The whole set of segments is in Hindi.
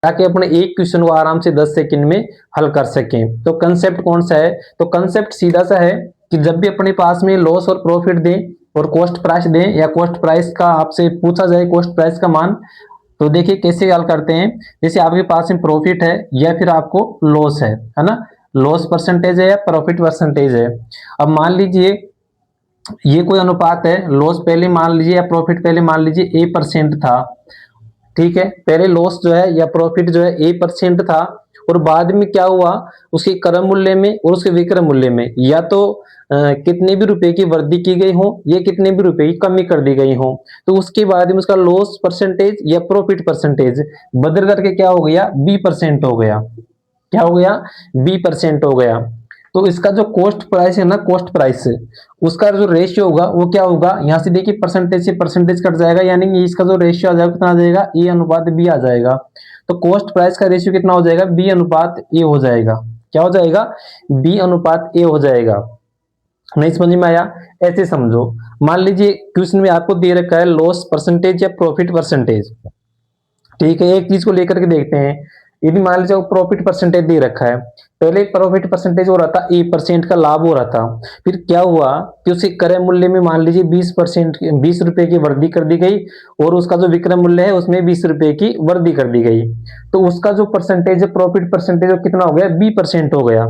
ताकि अपने एक क्वेश्चन को आराम से 10 सेकंड में हल कर सकें। तो कंसेप्ट कौन सा है? तो कंसेप्ट सीधा सा है कि जब भी अपने पास में लॉस और प्रॉफिट दें और कॉस्ट प्राइस दें, या कॉस्ट प्राइस का आपसे पूछा जाए कॉस्ट प्राइस का मान, तो देखिए कैसे हल करते हैं। जैसे आपके पास में प्रॉफिट है या फिर आपको लॉस है ना, लॉस परसेंटेज है या प्रॉफिट परसेंटेज है। अब मान लीजिए ये कोई अनुपात है, लॉस पहले मान लीजिए या प्रॉफिट पहले मान लीजिए a% था, ठीक है। पहले लॉस जो है या प्रॉफिट जो है a% था, और बाद में क्या हुआ, उसके क्रय मूल्य में और उसके विक्रय मूल्य में या तो कितने भी रुपए की वृद्धि की गई हो या कितने भी रुपए की कमी कर दी गई हो, तो उसके बाद में उसका लॉस परसेंटेज या प्रॉफिट परसेंटेज बदल करके क्या हो गया, b% हो गया। क्या हो गया, b% हो गया। तो इसका जो कॉस्ट प्राइस है ना, कॉस्ट प्राइस उसका जो रेशियो होगा वो क्या होगा, यहां से देखिए परसेंटेज से परसेंटेज कट जाएगा, यानी कि इसका जो रेशियो आ जाएगा कितना आ जाएगा, ए अनुपात बी आ जाएगा। तो कॉस्ट प्राइस का रेशियो कितना हो जाएगा, बी अनुपात ए हो जाएगा। क्या हो जाएगा, बी अनुपात ए हो जाएगा। नहीं समझ में आया? ऐसे समझो, मान लीजिए क्वेश्चन में आपको दे रखा है लॉस परसेंटेज या प्रॉफिट परसेंटेज, ठीक है। एक चीज को लेकर के देखते हैं, यदि मान लीजिए प्रॉफिट परसेंटेज दे रखा है, पहले प्रॉफिट परसेंटेज हो रहा था a% का लाभ हो रहा था, फिर क्या हुआ कि उसके क्रय मूल्य में मान लीजिए 20%, 20 रुपए की वृद्धि कर दी गई, और उसका जो विक्रय मूल्य है उसमें 20 रुपए की वृद्धि कर दी गई, तो उसका जो परसेंटेज है प्रॉफिट परसेंटेज कितना हो गया, b% हो गया।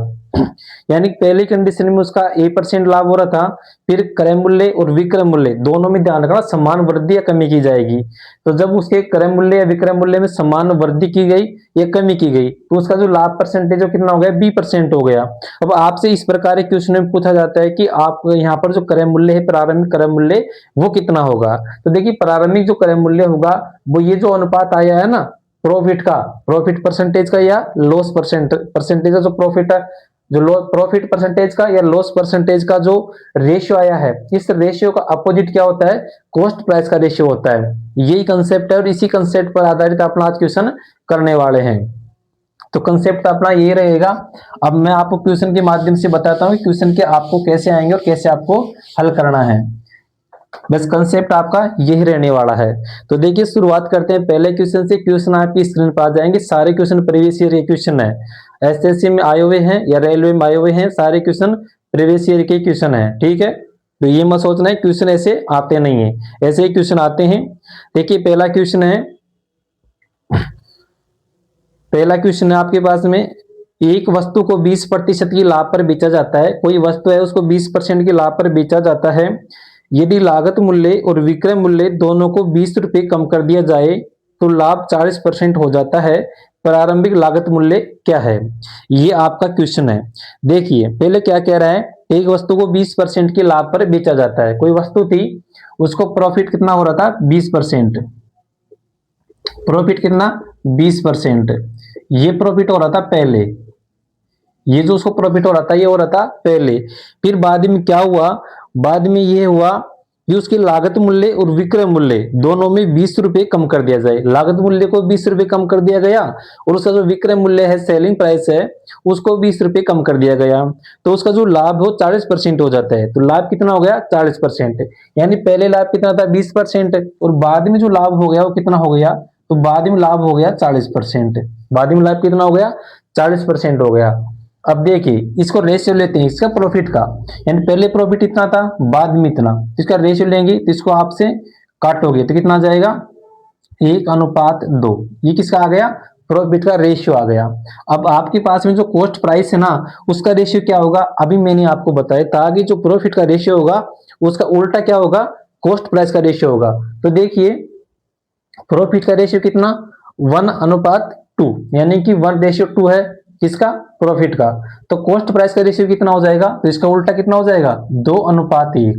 यानी पहली कंडीशन में उसका a% लाभ हो रहा था, फिर क्रय मूल्य और विक्रय मूल्य दोनों में ध्यान रखना समान वृद्धि या कमी की जाएगी। तो जब उसके क्रय मूल्य या विक्रय मूल्य में समान वृद्धि की गई या कमी की गई, तो उसका जो लाभ परसेंटेज कितना हो गया, b% हो गया। अब आपसे इस प्रकार के क्वेश्चन में पूछा जाता है कि आप यहाँ पर जो क्रय मूल्य है, प्रारंभिक क्रय मूल्य वो कितना होगा। तो देखिए प्रारंभिक जो क्रय मूल्य होगा वो ये जो अनुपात आया है ना प्रॉफिट का, प्रॉफिट परसेंटेज का या लॉस परसेंटेज का जो प्रॉफिट है, जो प्रॉफिट परसेंटेज का या लॉस परसेंटेज का जो रेशियो आया है, इस रेशियो का अपोजिट क्या होता है, कॉस्ट प्राइस का रेशियो होता है। यही कंसेप्ट है और इसी कंसेप्ट पर आधारित अपना आज क्वेश्चन करने वाले हैं। तो कंसेप्ट अपना ये रहेगा। अब मैं आपको क्वेश्चन के माध्यम से बताता हूँ क्वेश्चन के आपको कैसे आएंगे और कैसे आपको हल करना है। बस कंसेप्ट आपका यही रहने वाला है। तो देखिए शुरुआत करते हैं पहले क्वेश्चन से। क्वेश्चन आपकी स्क्रीन पर आ जाएंगे, सारे क्वेश्चन प्रीवियस ईयर के क्वेश्चन है, एसएससी में आए हुए हैं या रेलवे में आए हुए हैं, सारे क्वेश्चन प्रीवियस ईयर के क्वेश्चन है, ठीक है। तो ये मत सोचना है क्वेश्चन ऐसे आते नहीं है, ऐसे ही क्वेश्चन आते हैं। देखिए पहला क्वेश्चन है, पहला क्वेश्चन है आपके पास में, एक वस्तु को 20% की लाभ पर बेचा जाता है। कोई वस्तु है उसको 20% की लाभ पर बेचा जाता है, यदि लागत मूल्य और विक्रय मूल्य दोनों को 20 रुपए कम कर दिया जाए तो लाभ 40% हो जाता है। प्रारंभिक लागत मूल्य क्या है? ये आपका क्वेश्चन है। देखिए पहले क्या कह रहा है, एक वस्तु को 20% के लाभ पर बेचा जाता है। कोई वस्तु थी उसको प्रॉफिट कितना हो रहा था, 20%। प्रॉफिट कितना, 20%। ये प्रॉफिट हो रहा था पहले, ये जो उसको प्रॉफिट हो रहा था ये हो रहा था पहले। फिर बाद में क्या हुआ, बाद में ये हुआ कि उसकी लागत मूल्य और विक्रय मूल्य दोनों में 20 रुपए कम कर दिया जाए। लागत मूल्य को 20 रुपए कम कर दिया गया और उसका जो विक्रय मूल्य है, सेलिंग प्राइस है, उसको 20 रुपए कम कर दिया गया, तो उसका जो लाभ हो 40% हो जाता है। तो लाभ कितना हो गया, 40%। यानी पहले लाभ कितना था, 20%, और बाद में जो लाभ हो गया वो कितना हो गया, तो बाद में लाभ हो गया 40%। बाद में लाभ कितना हो गया, 40% हो गया। अब देखिए इसको रेशियो लेते हैं इसका प्रॉफिट का, यानी पहले प्रॉफिट इतना था बाद में इतना, इसका रेशियो लेंगे तो इसको आपसे काटोगे तो कितना आ जाएगा, 1:2। ये किसका आ गया, प्रॉफिट का रेशियो आ गया। अब आपके पास में जो कॉस्ट प्राइस है ना उसका रेशियो क्या होगा, अभी मैंने आपको बताया था कि जो प्रॉफिट का रेशियो होगा उसका उल्टा क्या होगा, कॉस्ट प्राइस का रेशियो होगा। तो देखिए प्रॉफिट का रेशियो कितना, 1:2, यानी कि 1:2 है किसका, प्रॉफिट का। तो कॉस्ट प्राइस का रेशियो कितना हो जाएगा, तो इसका उल्टा कितना हो जाएगा, 2:1।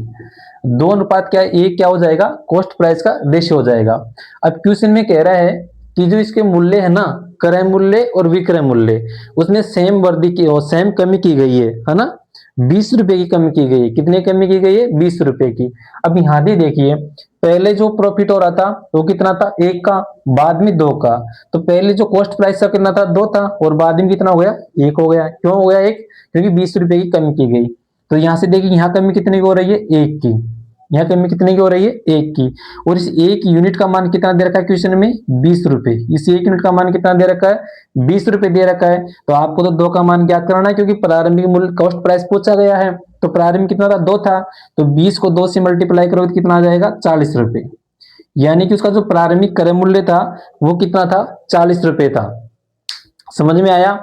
2 अनुपात क्या है, एक क्या हो जाएगा, कॉस्ट प्राइस का रेशियो हो जाएगा। अब क्वेश्चन में कह रहा है कि जो इसके मूल्य है ना, क्रय मूल्य और विक्रय मूल्य, उसमें सेम वृद्धि की और सेम कमी की गई है ना, 20 रुपए की कमी की गई है। कितने कमी की गई है, 20 रुपए की। अब यहां भी देखिए पहले जो प्रॉफिट हो रहा था वो कितना था, 1 का, बाद में 2 का। तो पहले जो कॉस्ट प्राइस था कितना था, 2 था, और बाद में कितना हो गया, 1 हो गया। क्यों हो गया 1, क्योंकि 20 रुपए की कमी की गई। तो यहां से देखिए यहाँ कमी कितनी की हो रही है, 1 की। यहाँ कमी कितने की हो रही है, 1 की। और इस 1 यूनिट का मान कितना दे रखा है क्वेश्चन में, 20 रुपए। इस 1 यूनिट का मान कितना दे रखा है, 20 रुपए दे रखा है। तो आपको तो 2 का मान ज्ञात करना है, क्योंकि प्रारंभिक मूल्य कॉस्ट प्राइस पूछा गया है। तो प्रारंभिक कितना था, 2 था। तो 20 को 2 से मल्टीप्लाई करोगे तो कितना आ जाएगा, 40 रुपए। यानी कि उसका जो प्रारंभिक क्रय मूल्य था वो कितना था, 40 रुपए था। समझ में आया।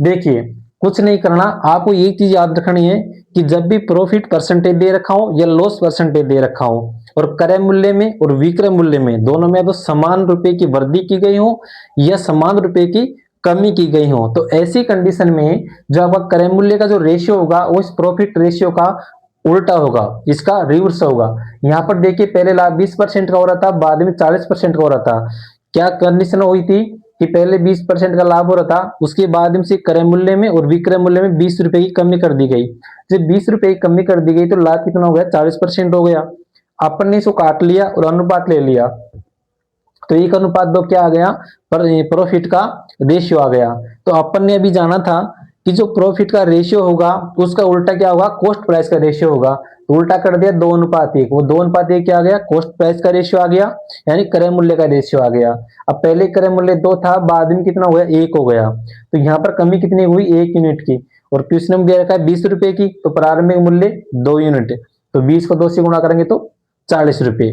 देखिए कुछ नहीं करना, आपको एक चीज याद रखनी है कि जब भी प्रॉफिट परसेंटेज दे रखा हो या लॉस परसेंटेज दे रखा हो और क्रय मूल्य में और विक्रय मूल्य में दोनों में तो समान रुपए की वृद्धि की गई हो या समान रुपए की कमी की गई हो, तो ऐसी कंडीशन में जो आपका क्रय मूल्य का जो रेशियो होगा वो इस प्रॉफिट रेशियो का उल्टा होगा, इसका रिवर्स होगा। यहाँ पर देखिए पहले लाभ 20% का हो रहा था, बाद में 40% का हो रहा था। क्या कंडीशन हुई थी कि पहले 20% का लाभ हो रहा था, उसके बाद में से क्रय मूल्य में और विक्रय मूल्य में 20 रुपए की कमी कर दी गई। जब 20 रुपए की कमी कर दी गई तो लाभ कितना हो गया, 40% हो गया। अपन ने इसको काट लिया और अनुपात ले लिया, तो 1:2 क्या आ गया, प्रॉफिट का रेशियो आ गया। तो अपन ने अभी जाना था कि जो प्रॉफिट का रेशियो होगा उसका उल्टा क्या होगा, कॉस्ट प्राइस का रेशियो होगा। तो उल्टा कर दिया, 2:1। वो 2:1 क्या आ गया, कॉस्ट प्राइस का रेशियो आ गया, यानी क्रय मूल्य का रेशियो आ गया। अब पहले क्रय मूल्य 2 था, बाद में कितना हो गया, 1 हो गया। तो यहाँ पर कमी कितनी हुई, 1 यूनिट की। और क्वेश्चन में दे रखा है 20 रुपए की, तो प्रारंभिक मूल्य 2 यूनिट। तो 20 को 2 से गुणा करेंगे तो 40 रुपए।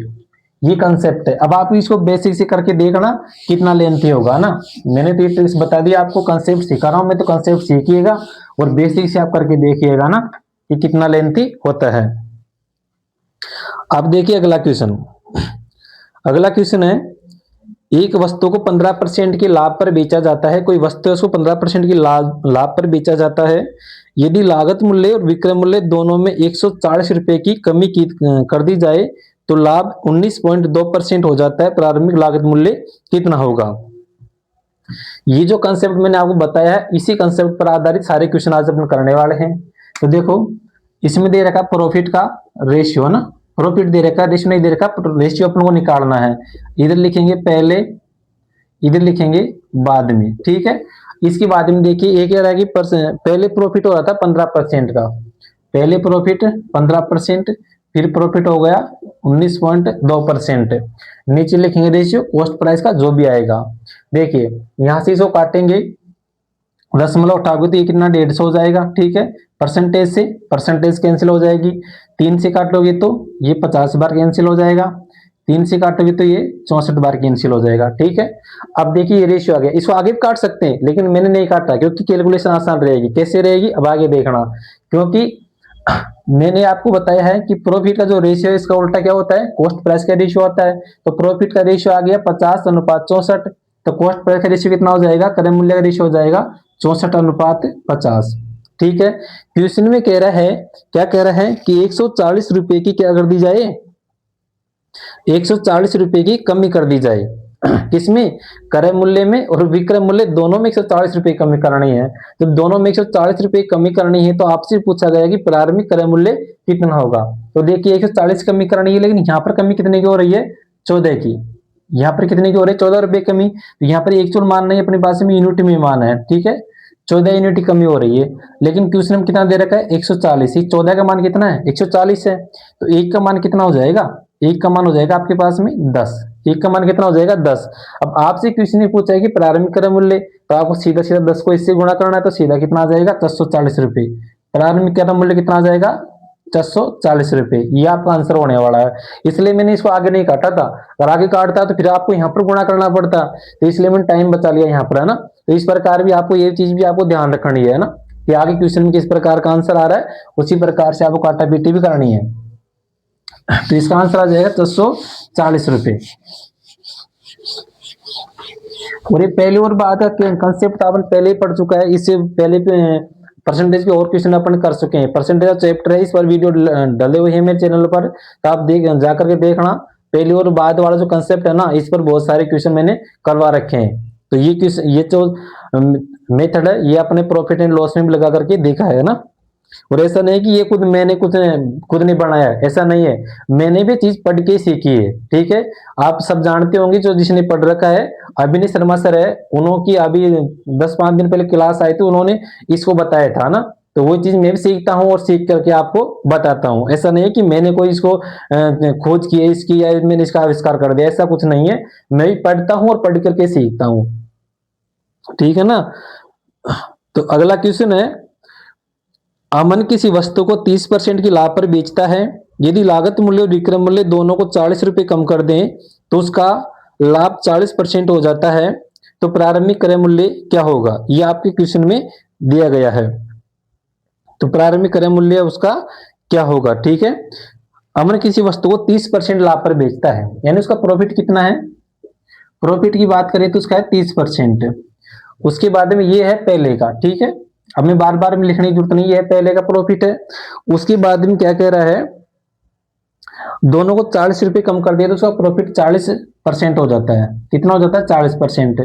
ये कंसेप्ट है। अब आप इसको बेसिक से करके देखना कितना लेंथी होगा ना। मैंने तो ये ट्रिक्स बता दिया आपको, कंसेप्ट सिखा रहा हूं मैं, तो कंसेप्ट सीखिएगा और बेसिक से आप करके देखिएगा ना कि कितना लेंथी होता है। अब देखिए अगला क्वेश्चन। अगला क्वेश्चन है, एक वस्तु को 15% के लाभ पर बेचा जाता है। कोई वस्तु है उसको 15% की लाभ पर बेचा जाता है। यदि लागत मूल्य और विक्रय मूल्य दोनों में 140 रुपए की कमी की कर दी जाए तो लाभ 19.2% हो जाता है। प्रारंभिक लागत मूल्य कितना होगा। ये जो कंसेप्ट मैंने आपको बताया है, इसी कंसेप्ट पर आधारित सारे क्वेश्चन आज अपन करने वाले हैं। तो देखो इसमें दे रखा प्रॉफिट का रेशियो ना, प्रॉफिट दे रखा, रेशियो नहीं दे रखा, रेशियो अपन को निकालना है। इधर लिखेंगे पहले, इधर लिखेंगे बाद में, ठीक है। इसके बाद में देखिए एक रहेगी पहले प्रॉफिट हो रहा था 15% का, पहले प्रॉफिट 15%, फिर प्रॉफिट हो गया 19.2%। नीचे लिखेंगे रेशियो कॉस्ट प्राइस का जो भी आएगा। देखिए यहां से इसको काटेंगे, दशमलव उठाओगे तो ये कितना 150 हो जाएगा, ठीक है। परसेंटेज से परसेंटेज कैंसिल हो जाएगी, 3 से काटोगे तो ये 50 बार कैंसिल हो जाएगा, 3 से काटोगे तो ये 64 बार कैंसिल हो जाएगा, ठीक है। अब देखिए ये रेशियो आ गया, इसको आगे भी काट सकते हैं लेकिन मैंने नहीं काटा क्योंकि कैलकुलेशन आसान रहेगी। कैसे रहेगी अब आगे देखना, क्योंकि मैंने आपको बताया है कि प्रॉफिट का जो रेशियो है इसका उल्टा क्या होता है, कॉस्ट प्राइस का रेशियो होता है। तो प्रॉफिट का रेशियो आ गया 50:64, तो कॉस्ट प्राइस का रेशियो कितना हो जाएगा, क्रय मूल्य का रेशियो हो जाएगा 64:50, ठीक है। क्वेश्चन में कह रहा है, क्या कह रहा है कि 140 रुपए की क्या कर दी जाए, 140 रुपए की कमी कर दी जाए। किसमें, क्रय मूल्य में और विक्रय मूल्य दोनों में 140 रुपए कमी करनी है। जब दोनों में 140 रुपए कमी करनी है तो आपसे पूछा गया कि प्रारंभिक क्रय मूल्य कितना होगा। तो देखिए 140 कमी करनी है, लेकिन यहाँ पर कमी कितने की हो रही है, 14 की। यहाँ पर कितने की हो रही है, 14 रुपए कमी। तो यहाँ पर एक्चुअल मान नहीं अपने पास में, यूनिट में मान है, ठीक है। 14 यूनिट की कमी हो रही है, लेकिन क्वेश्चन में कितना दे रखा है, 140। 14 का मान कितना है, 140 है। तो 1 का मान कितना हो जाएगा, 1 का मान हो जाएगा आपके पास में 10। 1 का मान कितना हो जाएगा, 10। अब आपसे क्वेश्चन ने पूछा है कि प्रारंभिक क्रय मूल्य, तो आपको सीधा सीधा 10 को इससे गुणा करना है, तो सीधा कितना आ जाएगा, 440 रुपए। प्रारंभिक क्रय मूल्य कितना आ जाएगा, 440 रुपए। ये आपका आंसर होने वाला है। इसलिए मैंने इसको आगे नहीं काटा था, अगर आगे काटता तो फिर आपको यहाँ पर गुणा करना पड़ता, तो इसलिए मैंने टाइम बचा लिया यहाँ पर, है ना। तो इस प्रकार भी आपको ये चीज भी आपको ध्यान रखनी है ना, कि आगे क्वेश्चन में किस प्रकार का आंसर आ रहा है उसी प्रकार से आपको काटा पीटी भी करनी है। तो इसका आंसर आ जाएगा 440 रुपए। और ये पहली और बात का कंसेप्ट अपन पहले ही पढ़ चुका है, इससे पहले परसेंटेज के और क्वेश्चन अपन कर चुके हैं। परसेंटेज का चैप्टर है, इस पर वीडियो डले हुए हैं मेरे चैनल पर, तो आप जाकर के देखना। पहली और बाद वाला जो कंसेप्ट है ना, इस पर बहुत सारे क्वेश्चन मैंने करवा रखे हैं। तो ये जो मेथड है ये अपने प्रॉफिट एंड लॉस में भी लगा करके देखा है ना। और ऐसा नहीं कि ये मैंने खुद नहीं बनाया, ऐसा नहीं है, मैंने भी चीज पढ़ के सीखी है, ठीक है। आप सब जानते होंगे, जो जिसने पढ़ रखा है, अभिनय शर्मा सर है, उन्होंने की अभी 10-5 दिन पहले क्लास आई थी, उन्होंने इसको बताया था ना, तो वो चीज मैं भी सीखता हूँ और सीख करके आपको बताता हूँ। ऐसा नहीं है कि मैंने कोई इसको खोज की है इसकी या मैंने इसका आविष्कार कर दिया, ऐसा कुछ नहीं है। मैं भी पढ़ता हूँ और पढ़ करके सीखता हूँ, ठीक है ना। तो अगला क्वेश्चन है, अमन किसी वस्तु को 30% की लाभ पर बेचता है। यदि लागत मूल्य और विक्रय मूल्य दोनों को 40 रुपए कम कर दें तो उसका लाभ 40% हो जाता है, तो प्रारंभिक क्रय मूल्य क्या होगा? यह आपके क्वेश्चन में दिया गया है। तो प्रारंभिक क्रय मूल्य उसका क्या होगा? ठीक है, अमन किसी वस्तु को 30% लाभ पर बेचता है, यानी उसका प्रॉफिट कितना है? प्रॉफिट की बात करें तो उसका है 30%। उसके बाद में ये है पहले का, ठीक है, अब मैं बार बार में लिखने की जरूरत नहीं है, पहले का प्रॉफिट है। उसके बाद में क्या कह रहा है, दोनों को 40 रुपए कम कर दिया तो उसका प्रॉफिट 40% हो जाता है। कितना हो जाता है? 40%।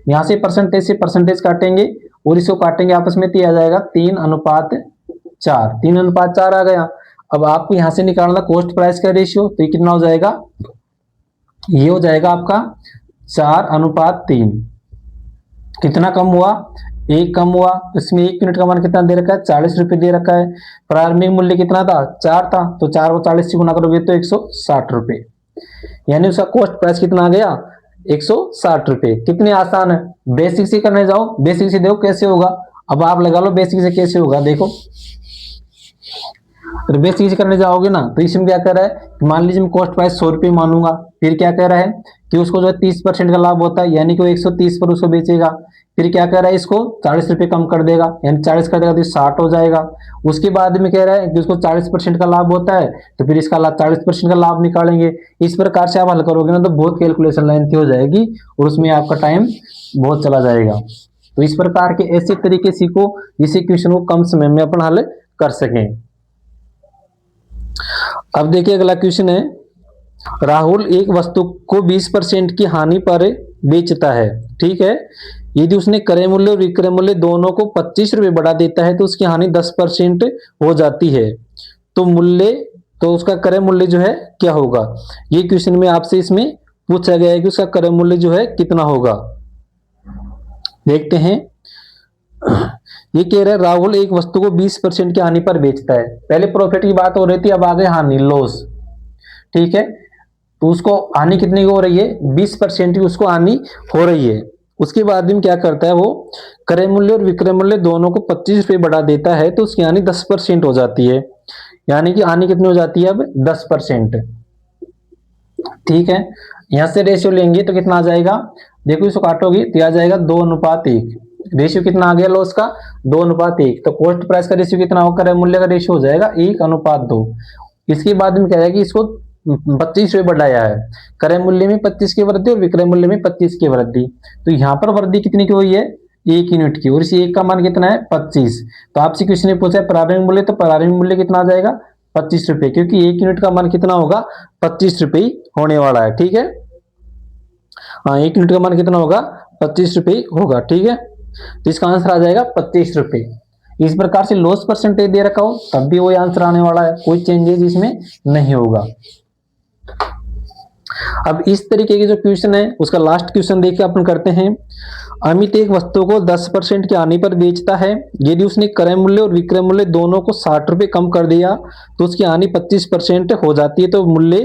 यहां से परसेंटेज काटेंगे और इसको काटेंगे आपस में, तो आ जाएगा 3:4। 3:4 आ गया। अब आपको यहां से निकालना कॉस्ट प्राइस का रेशियो, तो ये कितना हो जाएगा? ये हो जाएगा आपका 4:3। कितना कम हुआ? 1 कम हुआ। इसमें 1 यूनिट का मान कितना दे रखा है? 40 रुपए दे रखा है। प्रारंभिक मूल्य कितना था? 4 था, तो 4 को 40 से गुना करोगे तो 160 रुपए, यानी उसका कॉस्ट प्राइस कितना आ गया? 160 रुपए। कितने आसान है। बेसिक से करने जाओ, बेसिक से देखो कैसे होगा। अब आप लगा लो बेसिक से कैसे होगा, देखो। तो बेसिक से करने जाओगे ना, तो इसमें क्या कर रहा है, मान लीजिए मैं कॉस्ट प्राइस 100 रुपये मानूंगा, फिर क्या कह रहा है कि उसको जो है 30% का लाभ होता है, यानी कि वो 130 पर उसको बेचेगा। फिर क्या कह रहा है, इसको 40 रुपये कम कर देगा, यानी 40 कर देगा तो 60 हो जाएगा। उसके बाद में कह रहा है कि उसको 40% का लाभ होता है, तो फिर इसका 40% का लाभ निकालेंगे। इस प्रकार से आप हल करोगे ना तो बहुत कैलकुलेशन लेंथी हो जाएगी और उसमें आपका टाइम बहुत चला जाएगा। तो इस प्रकार के ऐसे तरीके सीखो जिससे क्वेश्चन को कम समय में अपन हल कर सकें। अब देखिए अगला क्वेश्चन है, राहुल एक वस्तु को 20% की हानि पर बेचता है, ठीक है। यदि उसने क्रय मूल्य और विक्रय मूल्य दोनों को 25 रुपए बढ़ा देता है तो उसकी हानि 10% हो जाती है। तो उसका क्रय मूल्य जो है क्या होगा? ये क्वेश्चन में आपसे इसमें पूछा गया है कि उसका क्रय मूल्य जो है कितना होगा। देखते हैं। ये कह रहा है राहुल एक वस्तु को 20% की हानि पर बेचता है। पहले प्रॉफिट की बात हो रही थी, अब आगे हानि, लॉस, ठीक है। तो उसको हानि कितनी हो रही है? 20% की उसको हानि हो रही है। उसके बाद में क्या करता है वो, क्रय मूल्य और विक्रय मूल्य दोनों को 25 रुपए बढ़ा देता है तो उसकी हानि 10% हो जाती है, यानी कि हानि कितनी हो जाती है अब? 10%, ठीक है। यहां से रेशियो लेंगे तो कितना आ जाएगा? देखो इसको काटोगे तो आ जाएगा 2:1। रेशियो कितना आ गया लॉस का? 2:1। तो कॉस्ट प्राइस का रेशियो कितना होगा? क्रय मूल्य का रेशियो हो जाएगा 1:2। इसके बाद में क्या है कि इसको 25 रुपए बढ़ाया है, क्रय मूल्य में 25 की वृद्धि और विक्रय मूल्य में 25 की वृद्धि। तो यहाँ पर वृद्धि कितनी की हुई है? 1 यूनिट की, और इस 1 का मान कितना है? 25। तो आपसे किसी ने पूछा है प्रारंभिक मूल्य, तो प्रारंभिक मूल्य कितना आ जाएगा? 25 रुपए, क्योंकि 1 यूनिट का मान कितना होगा? 25 रुपए होने वाला है, ठीक है। हाँ, 1 यूनिट का मान कितना होगा? 25 रुपए होगा, ठीक है। तो इसका आंसर आ जाएगा 25 रुपए। इस प्रकार से लॉस परसेंटेज दे रखा हो तब भी वही आंसर आने वाला है, कोई चेंजेस इसमें नहीं होगा। अब इस तरीके के जो क्वेश्चन है उसका लास्ट क्वेश्चन देखिए अपन करते हैं। अमित एक वस्तु को 10% की हानि पर बेचता है। यदि उसने क्रय मूल्य और विक्रय मूल्य दोनों को 60 रुपए कम कर दिया तो उसकी हानि 25% हो जाती है। तो मूल्य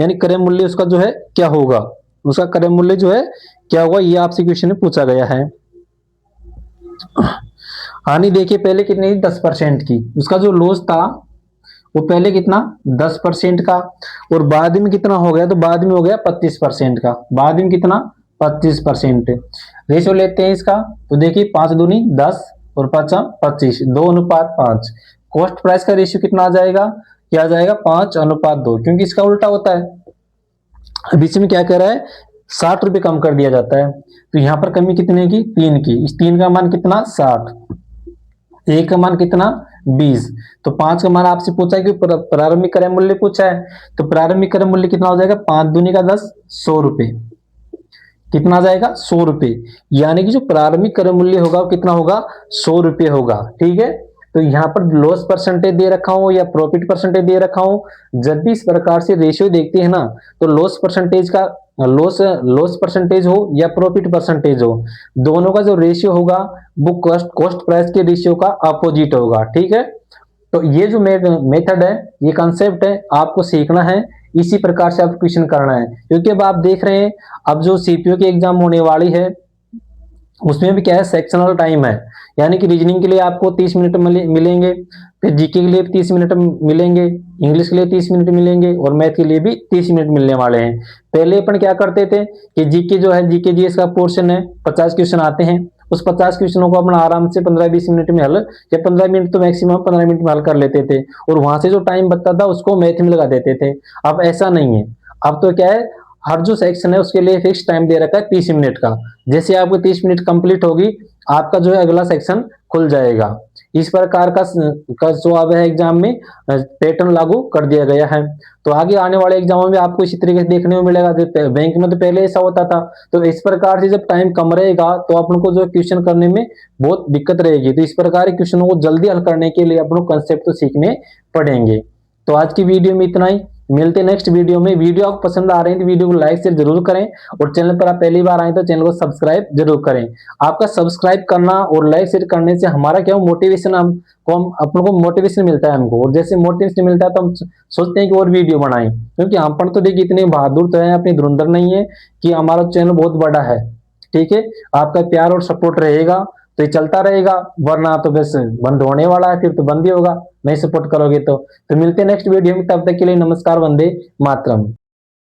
यानी क्रय मूल्य उसका जो है क्या होगा? उसका क्रय मूल्य जो है क्या होगा, ये आपसे क्वेश्चन में पूछा गया है। हानि देखिए पहले कितनी थी? 10% की। उसका जो लॉस था वो पहले कितना? 10% का, और बाद में कितना हो गया? तो बाद में हो गया 25% का। बाद में कितना? 25%। रेशियो लेते हैं इसका, तो देखिए 5 दूनी 10 और 5 25, 2:5। कॉस्ट प्राइस का रेशियो कितना आ जाएगा? क्या आ जाएगा? 5:2, क्योंकि इसका उल्टा होता है। बीच में क्या कह रहा है? 60 रुपए कम कर दिया जाता है। तो यहां पर कमी कितने की? 3 की। इस 3 का मान कितना? 60। 1 का मान कितना? 20। तो 5 का मान आपसे पूछा है कि प्रारंभिक क्रय मूल्य पूछा है, तो प्रारंभिक क्रय मूल्य कितना हो जाएगा? 5 दूनी का 10, 100 रुपए। कितना आ जाएगा? 100 रुपए। यानी कि जो प्रारंभिक क्रय मूल्य होगा वो कितना होगा? 100 रुपए होगा, ठीक है। तो यहाँ पर लॉस परसेंटेज दे रखा हो या प्रॉफिट परसेंटेज दे रखा हो, जब भी इस प्रकार से रेशियो देखते हैं ना, तो लॉस परसेंटेज का लॉस परसेंटेज हो या प्रॉफिट परसेंटेज हो, दोनों का जो रेशियो होगा वो कॉस्ट प्राइस के रेशियो का अपोजिट होगा। ठीक है, तो ये जो मेथड है, ये कंसेप्ट है, आपको सीखना है, इसी प्रकार से आपको क्वेश्चन करना है। क्योंकि अब आप देख रहे हैं, अब जो सीपीयू की एग्जाम होने वाली है उसमें भी क्या है, सेक्शनल टाइम है, यानी कि रीजनिंग के लिए आपको 30 मिनट मिलेंगे, फिर जीके के लिए 30 मिनट मिलेंगे, इंग्लिश के लिए 30 मिनट मिलेंगे और मैथ के लिए भी 30 मिनट मिलने वाले हैं। पहले अपन क्या करते थे कि जीके जो है, जीके जीएस का पोर्शन है, 50 क्वेश्चन आते हैं, उस 50 क्वेश्चनों को अपन आराम से 15-20 मिनट में हल, या 15 मिनट तो मैक्सिमम 15 मिनट में हल कर लेते थे, और वहां से जो टाइम बचता था उसको मैथ में लगा देते थे। अब ऐसा नहीं है, अब तो क्या है, हर जो सेक्शन है उसके लिए फिक्स टाइम दे रखा है 30 मिनट का। जैसे आपको 30 मिनट कंप्लीट होगी, आपका जो है अगला सेक्शन खुल जाएगा। इस प्रकार का जो अब है एग्जाम में पैटर्न लागू कर दिया गया है। तो आगे आने वाले एग्जामों में आपको इसी तरीके से देखने को मिलेगा। बैंक में तो पहले ऐसा होता था, तो इस प्रकार से जब टाइम कम रहेगा तो अपन को जो क्वेश्चन करने में बहुत दिक्कत रहेगी। तो इस प्रकार के क्वेश्चनों को जल्दी हल करने के लिए अपन को कंसेप्ट तो सीखने पड़ेंगे। तो आज की वीडियो में इतना ही, मिलते नेक्स्ट वीडियो में। वीडियो आपको पसंद आ रही है तो वीडियो को लाइक शेयर जरूर करें, और चैनल पर आप पहली बार आए तो चैनल को सब्सक्राइब जरूर करें। आपका सब्सक्राइब करना और लाइक शेयर करने से हमारा क्या मोटिवेशन, हम अपन को मोटिवेशन मिलता है हमको, और जैसे मोटिवेशन मिलता है तो हम सोचते हैं कि और वीडियो बनाएं। क्योंकि हम पर तो देखिए इतने बहादुर तो है, अपनी धुरंधर नहीं है कि हमारा चैनल बहुत बड़ा है। ठीक है, आपका प्यार और सपोर्ट रहेगा तो ये चलता रहेगा, वरना तो बस बंद होने वाला है, फिर तो बंद ही होगा नहीं सपोर्ट करोगे तो। मिलते हैं नेक्स्ट वीडियो में, तब तक के लिए नमस्कार, वंदे मातरम।